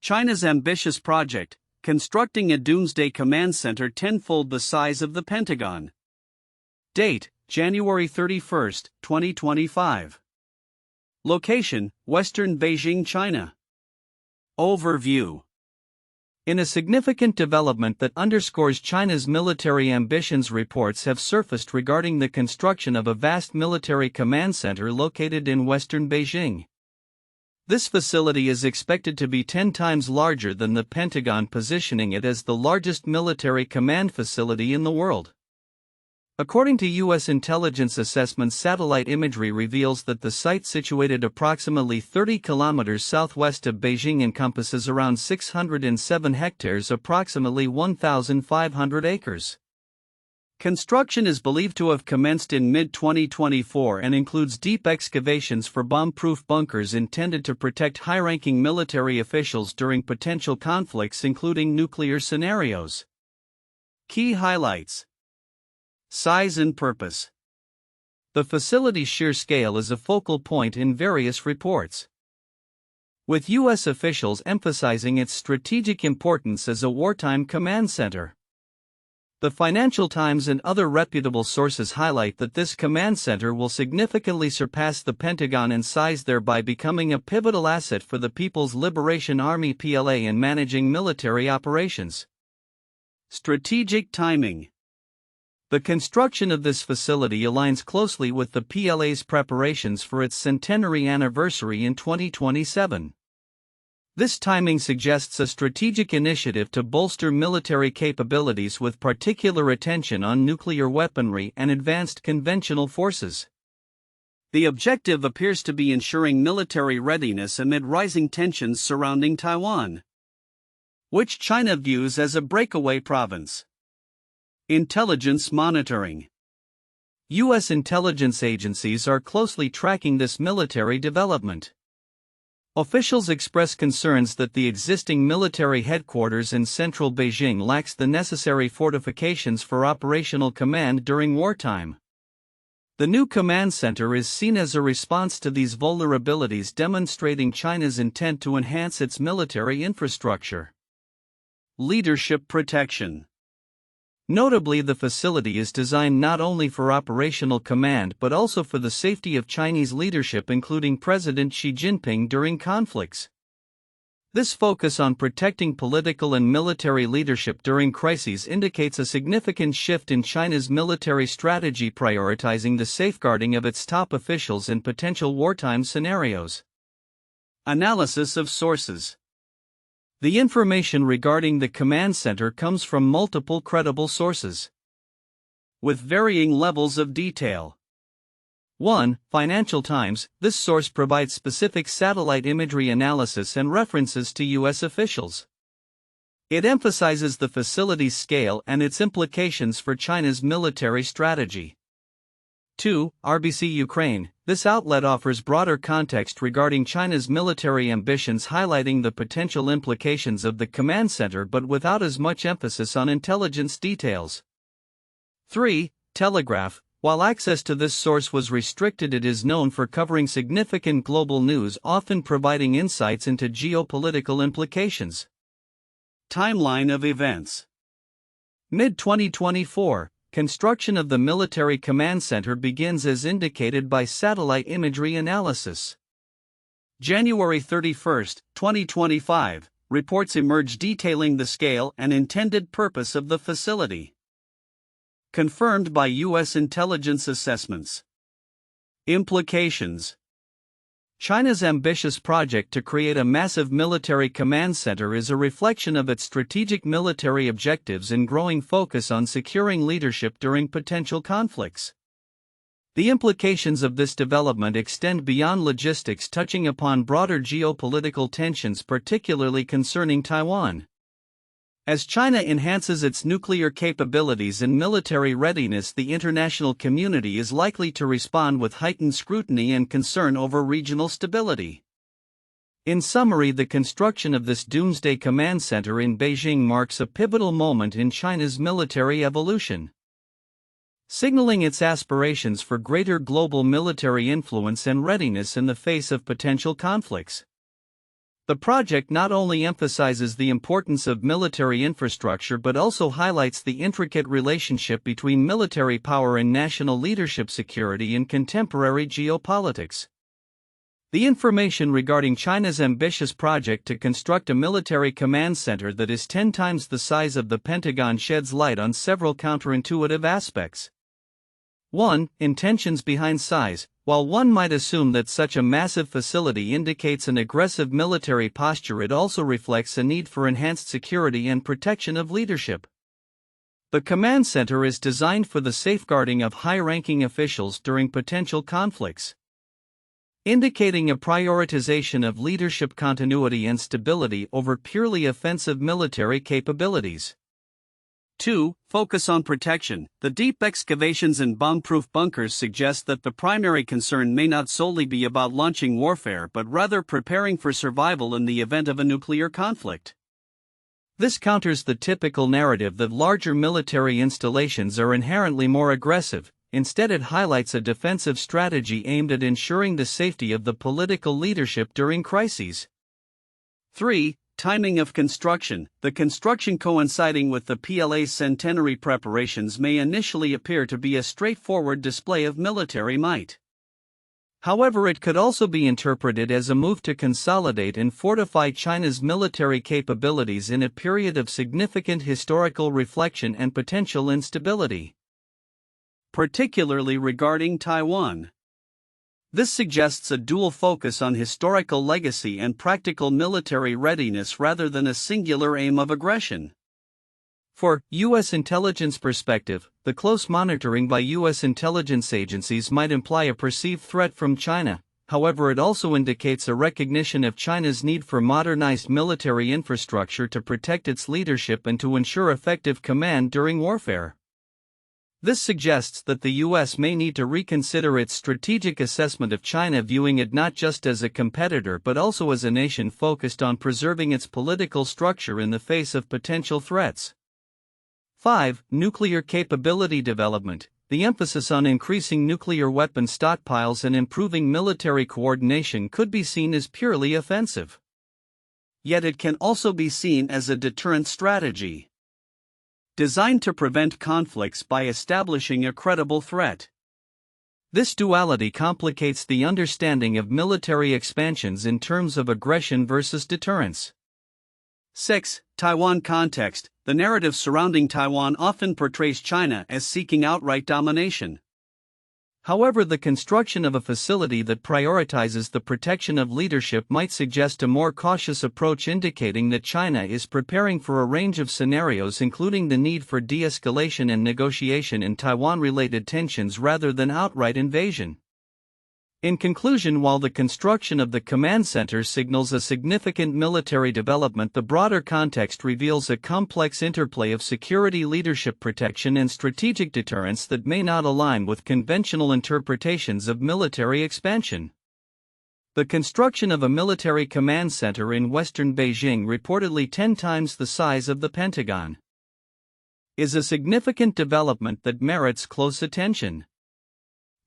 China's ambitious project, constructing a doomsday command center tenfold the size of the Pentagon. Date, January 31, 2025. Location, Western Beijing, China. Overview. In a significant development that underscores China's military ambitions, reports have surfaced regarding the construction of a vast military command center located in western Beijing. This facility is expected to be 10 times larger than the Pentagon, positioning it as the largest military command facility in the world. According to U.S. intelligence assessments, satellite imagery reveals that the site, situated approximately 30 kilometers southwest of Beijing, encompasses around 607 hectares, approximately 1,500 acres. Construction is believed to have commenced in mid-2024 and includes deep excavations for bomb-proof bunkers intended to protect high-ranking military officials during potential conflicts, including nuclear scenarios. Key highlights. Size and purpose. The facility's sheer scale is a focal point in various reports, with U.S. officials emphasizing its strategic importance as a wartime command center. The Financial Times and other reputable sources highlight that this command center will significantly surpass the Pentagon in size, thereby becoming a pivotal asset for the People's Liberation Army (PLA) in managing military operations. Strategic timing. The construction of this facility aligns closely with the PLA's preparations for its centenary anniversary in 2027. This timing suggests a strategic initiative to bolster military capabilities, with particular attention on nuclear weaponry and advanced conventional forces. The objective appears to be ensuring military readiness amid rising tensions surrounding Taiwan, which China views as a breakaway province. Intelligence monitoring. U.S. intelligence agencies are closely tracking this military development. Officials express concerns that the existing military headquarters in central Beijing lacks the necessary fortifications for operational command during wartime. The new command center is seen as a response to these vulnerabilities, demonstrating China's intent to enhance its military infrastructure. Leadership protection. Notably, the facility is designed not only for operational command but also for the safety of Chinese leadership, including President Xi Jinping, during conflicts. This focus on protecting political and military leadership during crises indicates a significant shift in China's military strategy, prioritizing the safeguarding of its top officials in potential wartime scenarios. Analysis of sources. The information regarding the command center comes from multiple credible sources, with varying levels of detail. 1. Financial Times. This source provides specific satellite imagery analysis and references to U.S. officials. It emphasizes the facility's scale and its implications for China's military strategy. 2. RBC Ukraine. This outlet offers broader context regarding China's military ambitions, highlighting the potential implications of the command center but without as much emphasis on intelligence details. 3. Telegraph. While access to this source was restricted, it is known for covering significant global news, often providing insights into geopolitical implications. Timeline of events. Mid-2024. Construction of the military command center begins as indicated by satellite imagery analysis. January 31, 2025, reports emerge detailing the scale and intended purpose of the facility, confirmed by U.S. intelligence assessments. Implications. China's ambitious project to create a massive military command center is a reflection of its strategic military objectives and growing focus on securing leadership during potential conflicts. The implications of this development extend beyond logistics, touching upon broader geopolitical tensions, particularly concerning Taiwan. As China enhances its nuclear capabilities and military readiness, the international community is likely to respond with heightened scrutiny and concern over regional stability. In summary, the construction of this doomsday command center in Beijing marks a pivotal moment in China's military evolution, signaling its aspirations for greater global military influence and readiness in the face of potential conflicts. The project not only emphasizes the importance of military infrastructure but also highlights the intricate relationship between military power and national leadership security in contemporary geopolitics. The information regarding China's ambitious project to construct a military command center that is 10 times the size of the Pentagon sheds light on several counterintuitive aspects. 1. Intentions behind size. While one might assume that such a massive facility indicates an aggressive military posture, it also reflects a need for enhanced security and protection of leadership. The command center is designed for the safeguarding of high-ranking officials during potential conflicts, indicating a prioritization of leadership continuity and stability over purely offensive military capabilities. 2. Focus on protection. The deep excavations and bomb-proof bunkers suggest that the primary concern may not solely be about launching warfare but rather preparing for survival in the event of a nuclear conflict. This counters the typical narrative that larger military installations are inherently more aggressive. Instead, it highlights a defensive strategy aimed at ensuring the safety of the political leadership during crises. 3. Timing of construction. The construction coinciding with the PLA's centenary preparations may initially appear to be a straightforward display of military might. However, it could also be interpreted as a move to consolidate and fortify China's military capabilities in a period of significant historical reflection and potential instability, particularly regarding Taiwan. This suggests a dual focus on historical legacy and practical military readiness rather than a singular aim of aggression. For U.S. intelligence perspective, the close monitoring by U.S. intelligence agencies might imply a perceived threat from China. However, it also indicates a recognition of China's need for modernized military infrastructure to protect its leadership and to ensure effective command during warfare. This suggests that the U.S. may need to reconsider its strategic assessment of China, viewing it not just as a competitor but also as a nation focused on preserving its political structure in the face of potential threats. 5. Nuclear capability development. The emphasis on increasing nuclear weapon stockpiles and improving military coordination could be seen as purely offensive. Yet it can also be seen as a deterrent strategy, designed to prevent conflicts by establishing a credible threat. This duality complicates the understanding of military expansions in terms of aggression versus deterrence. 6. Taiwan context. The narrative surrounding Taiwan often portrays China as seeking outright domination. However, the construction of a facility that prioritizes the protection of leadership might suggest a more cautious approach, indicating that China is preparing for a range of scenarios, including the need for de-escalation and negotiation in Taiwan-related tensions rather than outright invasion. In conclusion, while the construction of the command center signals a significant military development, the broader context reveals a complex interplay of security, leadership, protection, and strategic deterrence that may not align with conventional interpretations of military expansion. The construction of a military command center in western Beijing, reportedly 10 times the size of the Pentagon, is a significant development that merits close attention.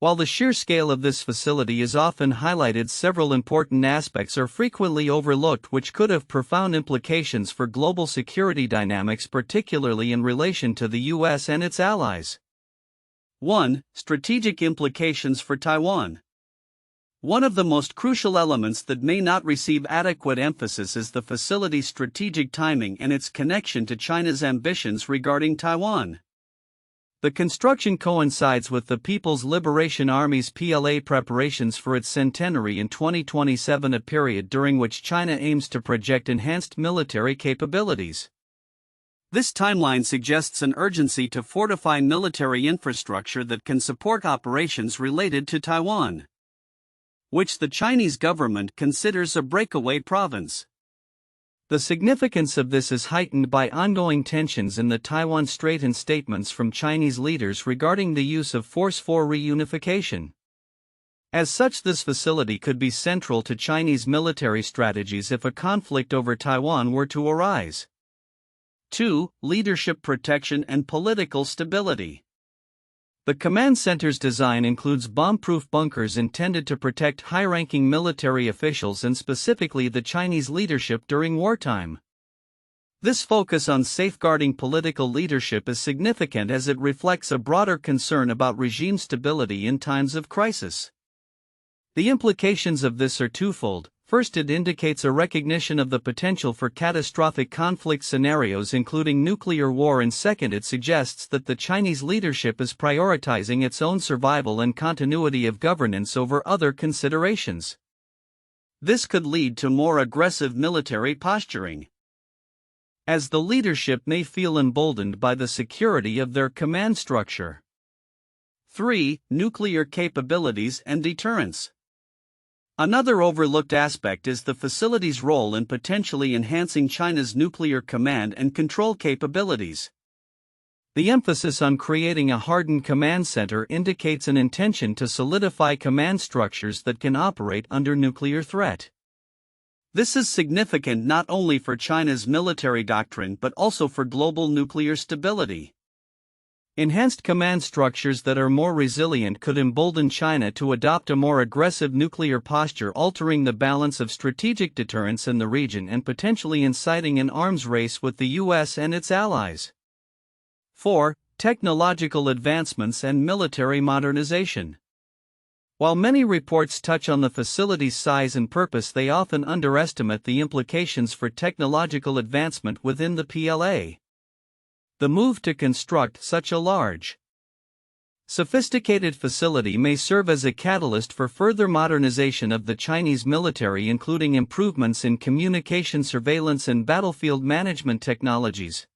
While the sheer scale of this facility is often highlighted, several important aspects are frequently overlooked which could have profound implications for global security dynamics, particularly in relation to the U.S. and its allies. 1. Strategic implications for Taiwan. One of the most crucial elements that may not receive adequate emphasis is the facility's strategic timing and its connection to China's ambitions regarding Taiwan. The construction coincides with the People's Liberation Army's PLA preparations for its centenary in 2027, a period during which China aims to project enhanced military capabilities. This timeline suggests an urgency to fortify military infrastructure that can support operations related to Taiwan, which the Chinese government considers a breakaway province. The significance of this is heightened by ongoing tensions in the Taiwan Strait and statements from Chinese leaders regarding the use of force for reunification. As such, this facility could be central to Chinese military strategies if a conflict over Taiwan were to arise. 2. Leadership, protection, and political stability. The command center's design includes bomb-proof bunkers intended to protect high-ranking military officials and specifically the Chinese leadership during wartime. This focus on safeguarding political leadership is significant as it reflects a broader concern about regime stability in times of crisis. The implications of this are twofold. First, it indicates a recognition of the potential for catastrophic conflict scenarios including nuclear war, and second, it suggests that the Chinese leadership is prioritizing its own survival and continuity of governance over other considerations. This could lead to more aggressive military posturing, as the leadership may feel emboldened by the security of their command structure. 3. Nuclear capabilities and deterrence. Another overlooked aspect is the facility's role in potentially enhancing China's nuclear command and control capabilities. The emphasis on creating a hardened command center indicates an intention to solidify command structures that can operate under nuclear threat. This is significant not only for China's military doctrine but also for global nuclear stability. Enhanced command structures that are more resilient could embolden China to adopt a more aggressive nuclear posture, altering the balance of strategic deterrence in the region and potentially inciting an arms race with the US and its allies. 4. Technological advancements and military modernization. While many reports touch on the facility's size and purpose, they often underestimate the implications for technological advancement within the PLA. The move to construct such a large, sophisticated facility may serve as a catalyst for further modernization of the Chinese military, including improvements in communication, surveillance, and battlefield management technologies.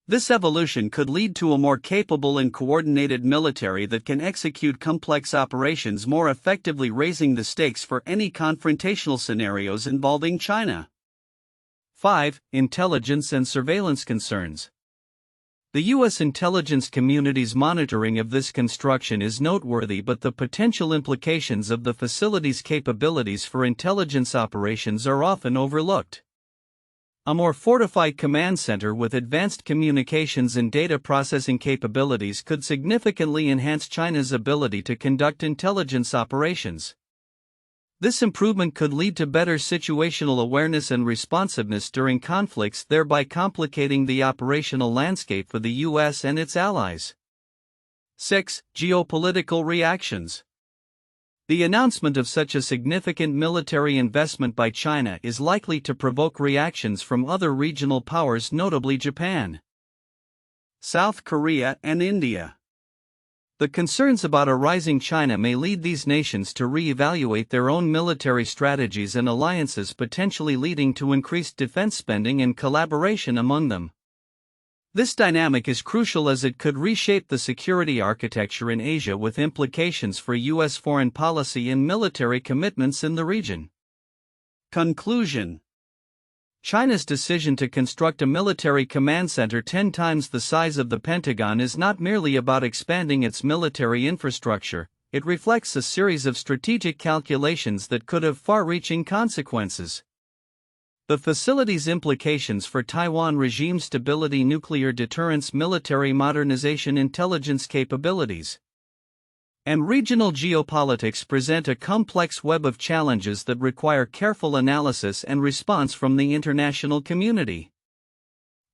This evolution could lead to a more capable and coordinated military that can execute complex operations more effectively, raising the stakes for any confrontational scenarios involving China. 5. Intelligence and surveillance concerns. The U.S. intelligence community's monitoring of this construction is noteworthy, but the potential implications of the facility's capabilities for intelligence operations are often overlooked. A more fortified command center with advanced communications and data processing capabilities could significantly enhance China's ability to conduct intelligence operations. This improvement could lead to better situational awareness and responsiveness during conflicts, thereby complicating the operational landscape for the U.S. and its allies. 6. Geopolitical reactions. The announcement of such a significant military investment by China is likely to provoke reactions from other regional powers, notably Japan, South Korea, and India. The concerns about a rising China may lead these nations to re-evaluate their own military strategies and alliances, potentially leading to increased defense spending and collaboration among them. This dynamic is crucial as it could reshape the security architecture in Asia, with implications for U.S. foreign policy and military commitments in the region. Conclusion. China's decision to construct a military command center 10 times the size of the Pentagon is not merely about expanding its military infrastructure, it reflects a series of strategic calculations that could have far-reaching consequences. The facility's implications for Taiwan regime stability, nuclear deterrence, military modernization, intelligence capabilities, and regional geopolitics present a complex web of challenges that require careful analysis and response from the international community.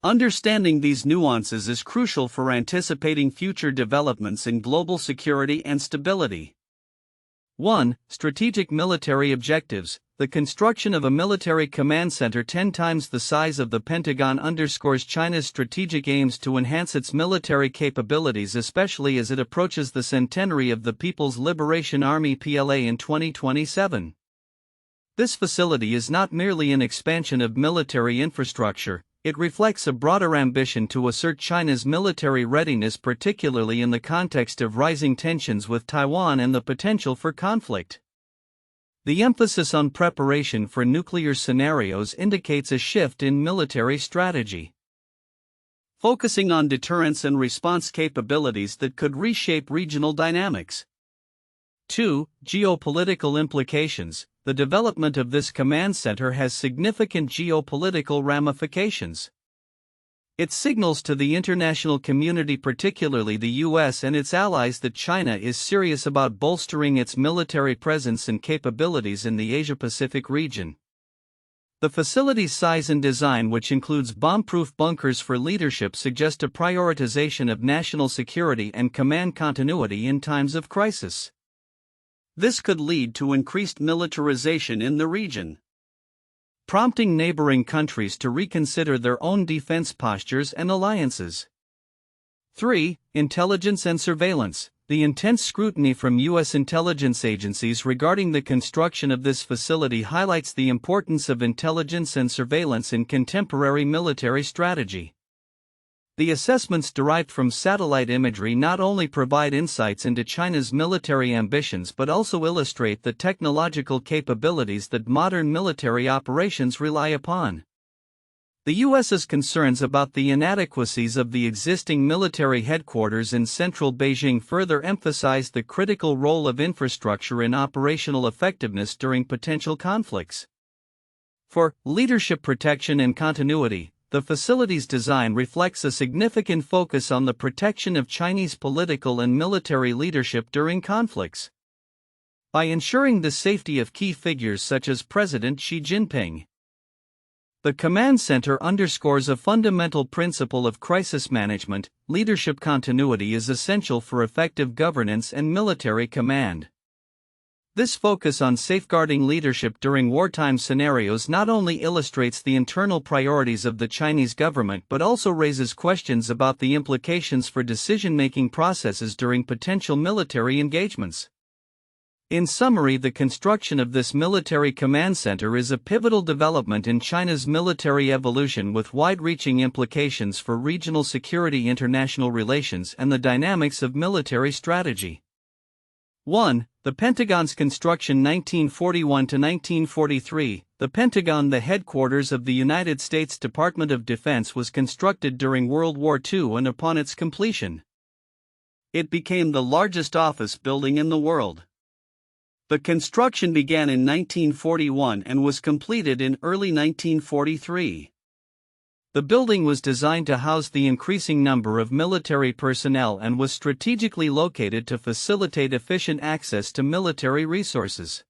Understanding these nuances is crucial for anticipating future developments in global security and stability. 1. Strategic military objectives. The construction of a military command center 10 times the size of the Pentagon underscores China's strategic aims to enhance its military capabilities, especially as it approaches the centenary of the People's Liberation Army (PLA) in 2027. This facility is not merely an expansion of military infrastructure, it reflects a broader ambition to assert China's military readiness, particularly in the context of rising tensions with Taiwan and the potential for conflict. The emphasis on preparation for nuclear scenarios indicates a shift in military strategy, focusing on deterrence and response capabilities that could reshape regional dynamics. 2. Geopolitical implications. The development of this command center has significant geopolitical ramifications. It signals to the international community, particularly the US and its allies, that China is serious about bolstering its military presence and capabilities in the Asia-Pacific region. The facility's size and design, which includes bomb-proof bunkers for leadership, suggest a prioritization of national security and command continuity in times of crisis. This could lead to increased militarization in the region, prompting neighboring countries to reconsider their own defense postures and alliances. 3. Intelligence and surveillance. The intense scrutiny from U.S. intelligence agencies regarding the construction of this facility highlights the importance of intelligence and surveillance in contemporary military strategy. The assessments derived from satellite imagery not only provide insights into China's military ambitions but also illustrate the technological capabilities that modern military operations rely upon. The U.S.'s concerns about the inadequacies of the existing military headquarters in central Beijing further emphasize the critical role of infrastructure in operational effectiveness during potential conflicts. For leadership protection and continuity, the facility's design reflects a significant focus on the protection of Chinese political and military leadership during conflicts. By ensuring the safety of key figures such as President Xi Jinping, the command center underscores a fundamental principle of crisis management. Leadership continuity is essential for effective governance and military command. This focus on safeguarding leadership during wartime scenarios not only illustrates the internal priorities of the Chinese government but also raises questions about the implications for decision-making processes during potential military engagements. In summary, the construction of this military command center is a pivotal development in China's military evolution with wide-reaching implications for regional security, international relations, and the dynamics of military strategy. 1. The Pentagon's construction 1941 to 1943. The Pentagon, the headquarters of the United States Department of Defense, was constructed during World War II, and upon its completion, it became the largest office building in the world. The construction began in 1941 and was completed in early 1943. The building was designed to house the increasing number of military personnel and was strategically located to facilitate efficient access to military resources.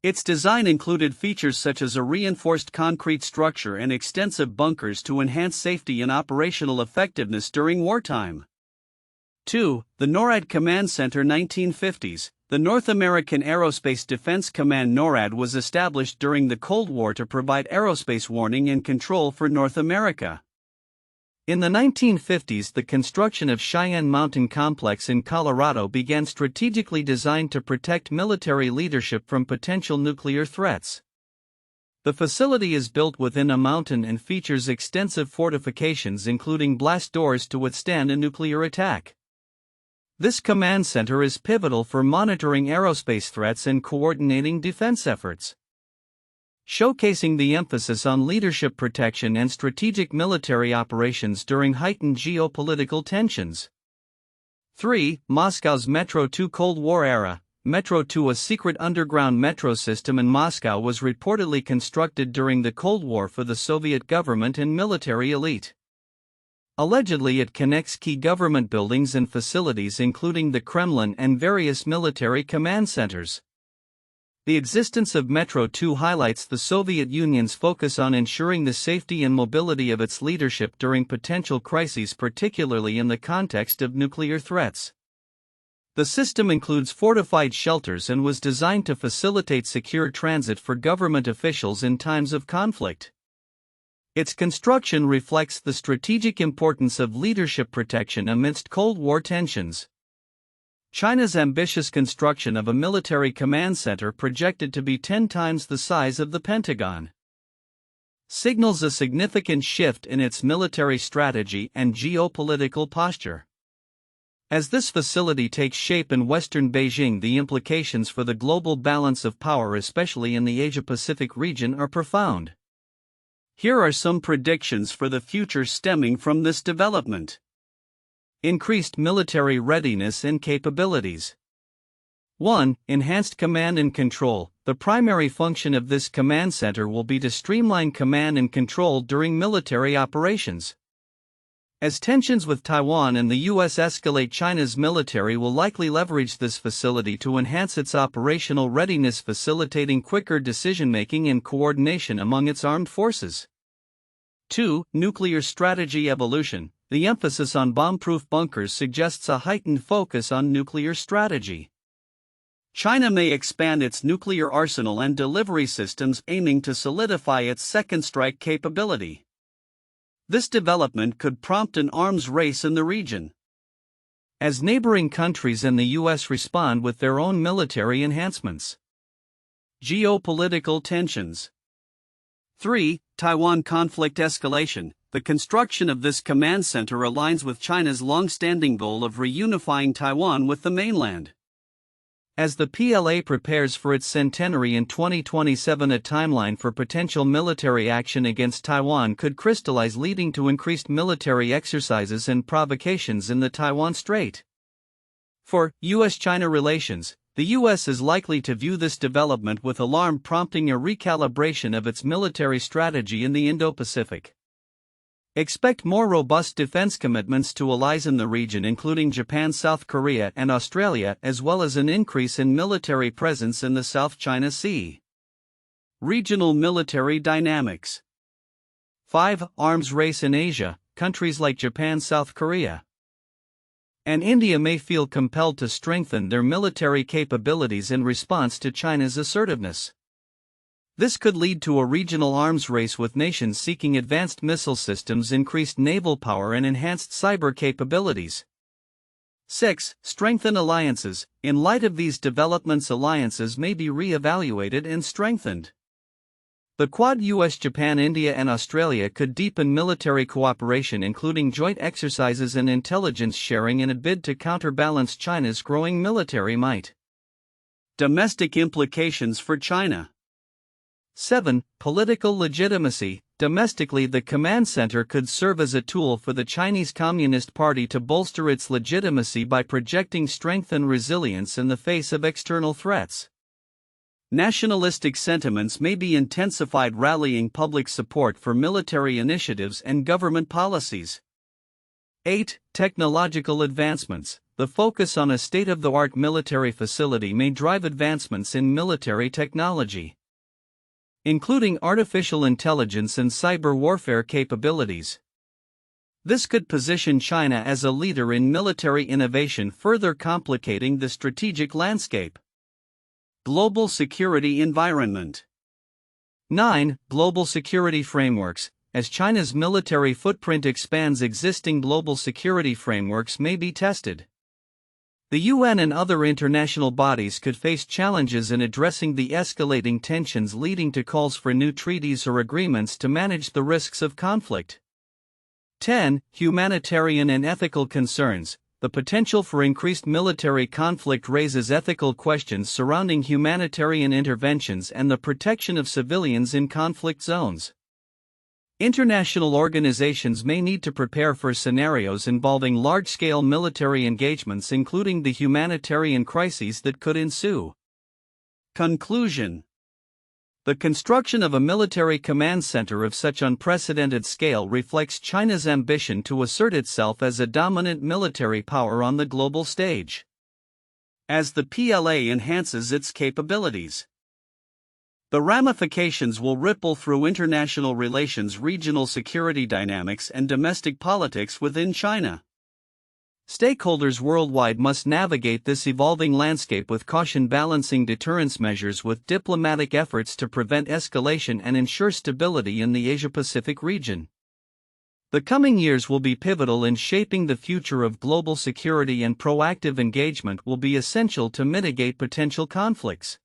Its design included features such as a reinforced concrete structure and extensive bunkers to enhance safety and operational effectiveness during wartime. 2. The NORAD Command Center 1950s. The North American Aerospace Defense Command NORAD was established during the Cold War to provide aerospace warning and control for North America. In the 1950s, the construction of Cheyenne Mountain Complex in Colorado began, strategically designed to protect military leadership from potential nuclear threats. The facility is built within a mountain and features extensive fortifications, including blast doors to withstand a nuclear attack. This command center is pivotal for monitoring aerospace threats and coordinating defense efforts, showcasing the emphasis on leadership protection and strategic military operations during heightened geopolitical tensions. 3. Moscow's Metro 2 Cold War era. Metro 2, a secret underground metro system in Moscow, was reportedly constructed during the Cold War for the Soviet government and military elite. Allegedly, it connects key government buildings and facilities, including the Kremlin and various military command centers. The existence of Metro 2 highlights the Soviet Union's focus on ensuring the safety and mobility of its leadership during potential crises, particularly in the context of nuclear threats. The system includes fortified shelters and was designed to facilitate secure transit for government officials in times of conflict. Its construction reflects the strategic importance of leadership protection amidst Cold War tensions. China's ambitious construction of a military command center, projected to be 10 times the size of the Pentagon, signals a significant shift in its military strategy and geopolitical posture. As this facility takes shape in western Beijing, the implications for the global balance of power, especially in the Asia-Pacific region, are profound. Here are some predictions for the future stemming from this development. Increased military readiness and capabilities. 1. Enhanced command and control. The primary function of this command center will be to streamline command and control during military operations. As tensions with Taiwan and the U.S. escalate, China's military will likely leverage this facility to enhance its operational readiness, facilitating quicker decision-making and coordination among its armed forces. 2. Nuclear strategy evolution. The emphasis on bomb-proof bunkers suggests a heightened focus on nuclear strategy. China may expand its nuclear arsenal and delivery systems, aiming to solidify its second strike capability. This development could prompt an arms race in the region, as neighboring countries and the U.S. respond with their own military enhancements. Geopolitical tensions. 3. Taiwan conflict escalation. The construction of this command center aligns with China's long-standing goal of reunifying Taiwan with the mainland. As the PLA prepares for its centenary in 2027, a timeline for potential military action against Taiwan could crystallize, leading to increased military exercises and provocations in the Taiwan Strait. For U.S.-China relations, the U.S. is likely to view this development with alarm, prompting a recalibration of its military strategy in the Indo-Pacific. Expect more robust defense commitments to allies in the region, including Japan, South Korea, and Australia, as well as an increase in military presence in the South China Sea. Regional military dynamics. 5. Arms race in Asia. Countries like Japan, South Korea, and India may feel compelled to strengthen their military capabilities in response to China's assertiveness. This could lead to a regional arms race, with nations seeking advanced missile systems, increased naval power, and enhanced cyber capabilities. 6. Strengthen alliances. In light of these developments, alliances may be re-evaluated and strengthened. The Quad, US, Japan, India, and Australia could deepen military cooperation, including joint exercises and intelligence sharing, in a bid to counterbalance China's growing military might. Domestic implications for China. 7. Political legitimacy. Domestically, the command center could serve as a tool for the Chinese Communist Party to bolster its legitimacy by projecting strength and resilience in the face of external threats. Nationalistic sentiments may be intensified, rallying public support for military initiatives and government policies. 8. Technological advancements. The focus on a state-of-the-art military facility may drive advancements in military technology, including artificial intelligence and cyber warfare capabilities. This could position China as a leader in military innovation, further complicating the strategic landscape. Global security environment. 9. Global security frameworks. As China's military footprint expands, existing global security frameworks may be tested. The UN and other international bodies could face challenges in addressing the escalating tensions, leading to calls for new treaties or agreements to manage the risks of conflict. 10. Humanitarian and ethical concerns. The potential for increased military conflict raises ethical questions surrounding humanitarian interventions and the protection of civilians in conflict zones. International organizations may need to prepare for scenarios involving large-scale military engagements, including the humanitarian crises that could ensue. Conclusion. The construction of a military command center of such unprecedented scale reflects China's ambition to assert itself as a dominant military power on the global stage. As the PLA enhances its capabilities, the ramifications will ripple through international relations, regional security dynamics, and domestic politics within China. Stakeholders worldwide must navigate this evolving landscape with caution, balancing deterrence measures with diplomatic efforts to prevent escalation and ensure stability in the Asia-Pacific region. The coming years will be pivotal in shaping the future of global security, and proactive engagement will be essential to mitigate potential conflicts.